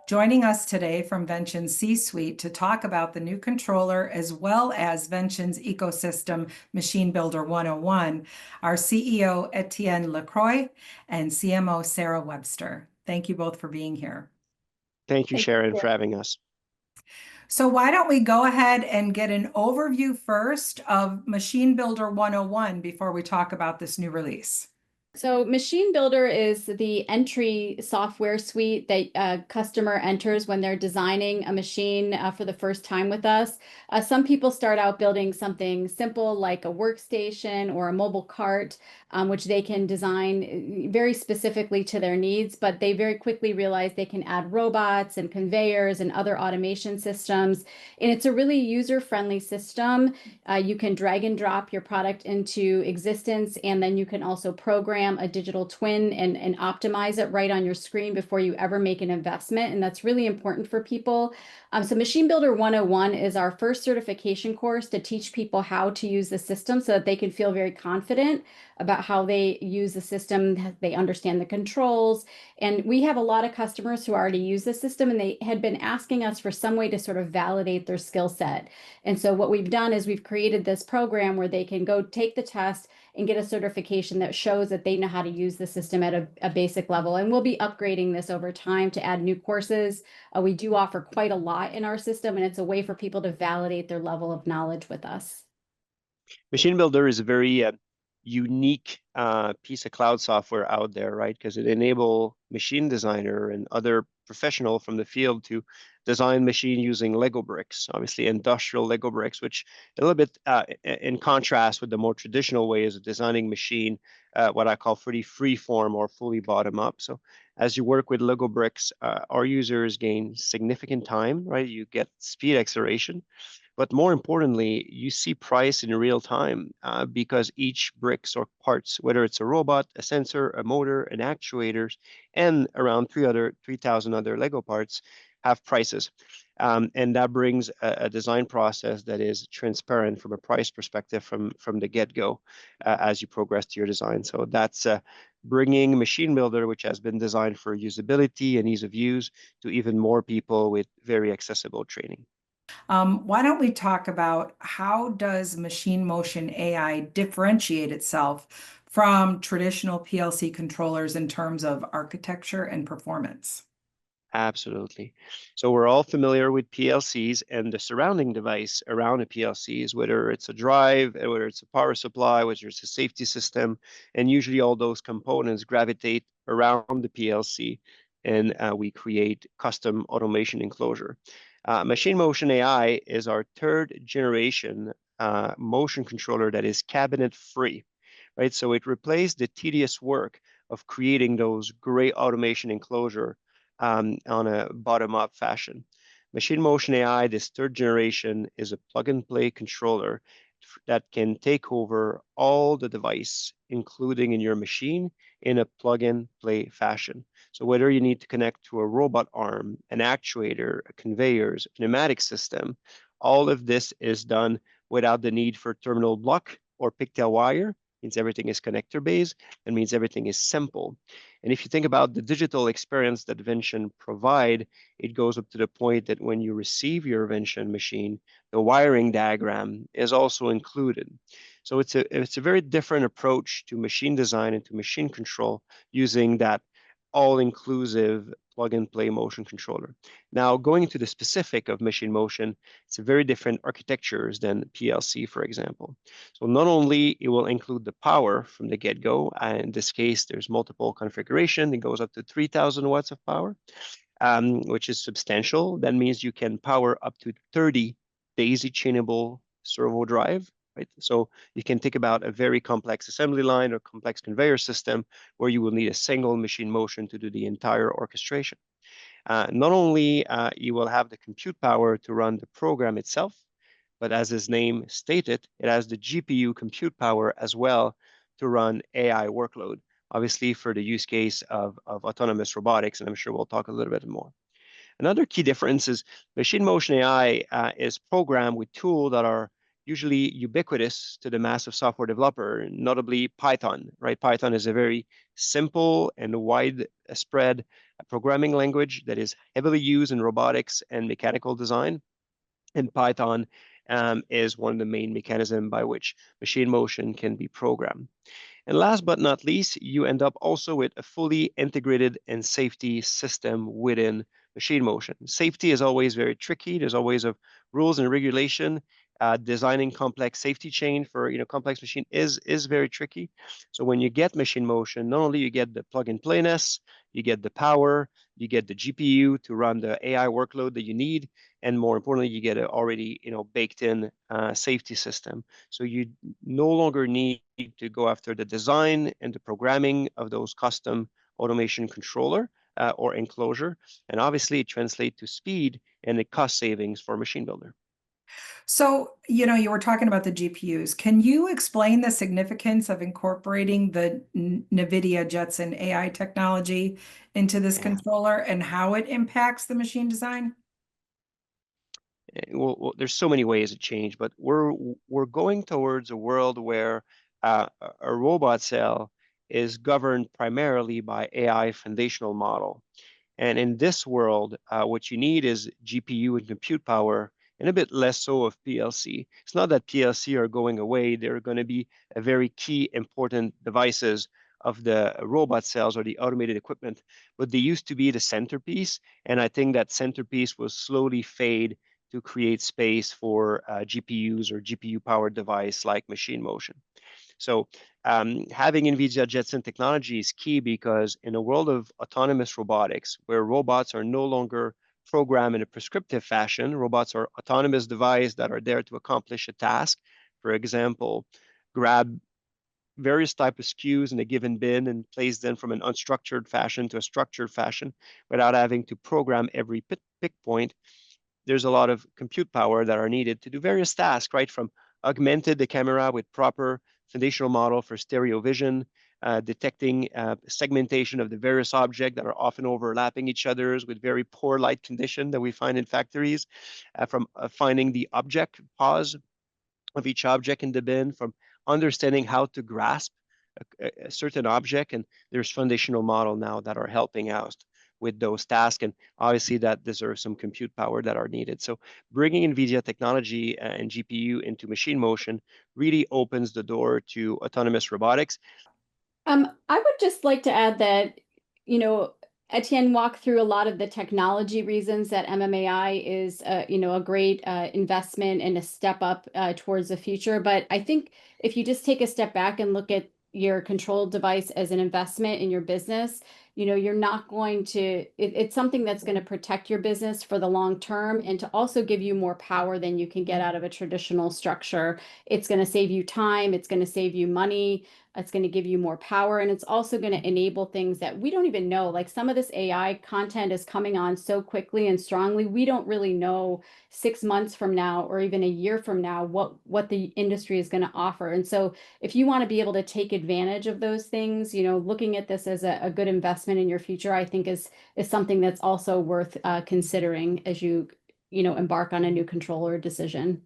Joining us today from Vention's C-Suite to talk about the new controller as well as Vention's ecosystem Machine Builder 101 are CEO Etienne Lacroix and CMO Sarah Webster. Thank you both for being here. Thank you, Thank Sharon, you. for having us. So why don't we go ahead and get an overview first of Machine Builder 101 before we talk about this new release? So Machine Builder is the entry software suite that a customer enters when they're designing a machine for the first time with us. Some people start out building something simple like a workstation or a mobile cart, which they can design very specifically to their needs, but they very quickly realize they can add robots and conveyors and other automation systems. And it's a really user-friendly system. You can drag and drop your product into existence, and then you can also program a digital twin and optimize it right on your screen before you ever make an investment. And that's really important for people. So Machine Builder 101 is our first certification course to teach people how to use the system so that they can feel very confident about how they use the system. They understand the controls. And we have a lot of customers who already use the system, and they had been asking us for some way to sort of validate their skill set. And so what we've done is we've created this program where they can go take the test and get a certification that shows that they know how to use the system at a basic level. And we'll be upgrading this over time to add new courses. We do offer quite a lot in our system, and it's a way for people to validate their level of knowledge with us. Machine Builder is a very unique piece of cloud software out there, right? Because it enables machine designer and other professional from the field to design machine using Lego bricks, obviously industrial Lego bricks, which a little bit in contrast with the more traditional ways of designing machine, what I call pretty free form or fully bottom up. So as you work with Lego bricks, our users gain significant time, right? You get speed acceleration. But more importantly, you see price in real time because each bricks or parts, whether it's a robot, a sensor, a motor, an actuators, and around 3,000 other Lego parts have prices. And that brings a design process that is transparent from a price perspective from the get-go as you progress to your design. So that's bringing Machine Builder, which has been designed for usability and ease of use, to even more people with very accessible training. Why don't we talk about how does machine motion AI differentiate itself from traditional PLC controllers in terms of architecture and performance? Absolutely. So we're all familiar with PLCs and the surrounding device around a PLC is whether it's a drive, whether it's a power supply, whether it's a safety system, and usually all those components gravitate around the PLC, and we create custom automation enclosure. Machine Motion AI is our third generation motion controller that is cabinet free, right? So it replaced the tedious work of creating those great automation enclosure on a bottom-up fashion. Machine Motion AI, this third generation, is a plug-and-play controller that can take over all the device, including in your machine, in a plug-and-play fashion. So whether you need to connect to a robot arm, an actuator, a conveyors, pneumatic system, all of this is done without the need for terminal block or pigtail wire. Means everything is connector based. That means everything is simple. And if you think about the digital experience that Vention provide, it goes up to the point that when you receive your Vention machine, the wiring diagram is also included. So it's a very different approach to machine design and to machine control using that all-inclusive plug-and-play motion controller. Now, going into the specific of machine motion, it's a very different architectures than PLC, for example. So not only it will include the power from the get-go, and in this case, there's multiple configuration. It goes up to 3,000 watts of power, which is substantial. That means you can power up to 30 daisy chainable servo drive, right? So you can think about a very complex assembly line or complex conveyor system where you will need a single machine motion to do the entire orchestration. Not only you will have the compute power to run the program itself, but as its name stated, it has the GPU compute power as well to run AI workload, obviously for the use case of autonomous robotics, and I'm sure we'll talk a little bit more. Another key difference is Machine Motion AI is programmed with tools that are usually ubiquitous to the massive software developer, notably Python, right? Python is a very simple and widespread a programming language that is heavily used in robotics and mechanical design. And Python is one of the main mechanisms by which machine motion can be programmed. And last but not least, you end up also with a fully integrated and safety system within machine motion. Safety is always very tricky. There's always a rules and regulation. Designing complex safety chain for complex machine is very tricky. So when you get machine motion, not only you get the plug and playness, you get the power, you get the GPU to run the AI workload that you need, and more importantly, you get a already baked in safety system. So you no longer need to go after the design and the programming of those custom automation controller or enclosure. And obviously it translates to speed and the cost savings for a machine builder. So, you were talking about the GPUs. Can you explain the significance of incorporating the NVIDIA Jetson AI technology into this Yeah. controller and how it impacts the machine design? Well, there's so many ways to change, but we're going towards a world where a robot cell is governed primarily by AI foundational model. And in this world, what you need is GPU and compute power, and a bit less so of PLC. It's not that PLC are going away; they're going to be a very key, important devices of the robot cells or the automated equipment. But they used to be the centerpiece, and I think that centerpiece will slowly fade to create space for GPUs or GPU-powered device like machine motion. So having NVIDIA Jetson technology is key because in a world of autonomous robotics, where robots are no longer programmed in a prescriptive fashion, robots are autonomous devices that are there to accomplish a task. For example, grab various type of SKUs in a given bin and place them from an unstructured fashion to a structured fashion without having to program every pick point. There's a lot of compute power that are needed to do various tasks, right? From augmented the camera with proper foundational model for stereo vision, detecting segmentation of the various objects that are often overlapping each other's with very poor light condition that we find in factories, from finding the object pause of each object in the bin, from understanding how to grasp a certain object. And there's foundational model now that are helping out with those tasks. And obviously that deserves some compute power that are needed. So bringing NVIDIA technology and GPU into machine motion really opens the door to autonomous robotics. I would just like to add that, Etienne walked through a lot of the technology reasons that MMAI is, a great investment and a step up towards the future. But I think if you just take a step back and look at your control device as an investment in your business, you're not going to, it's something that's going to protect your business for the long term and to also give you more power than you can get out of a traditional structure. It's going to save you time. It's going to save you money. It's going to give you more power, and it's also going to enable things that we don't even know. Like some of this AI content is coming on so quickly and strongly. We don't really know 6 months from now or even a year from now what the industry is going to offer. And so if you want to be able to take advantage of those things, looking at this as a good investment in your future, I think is something that's also worth considering as you embark on a new controller decision.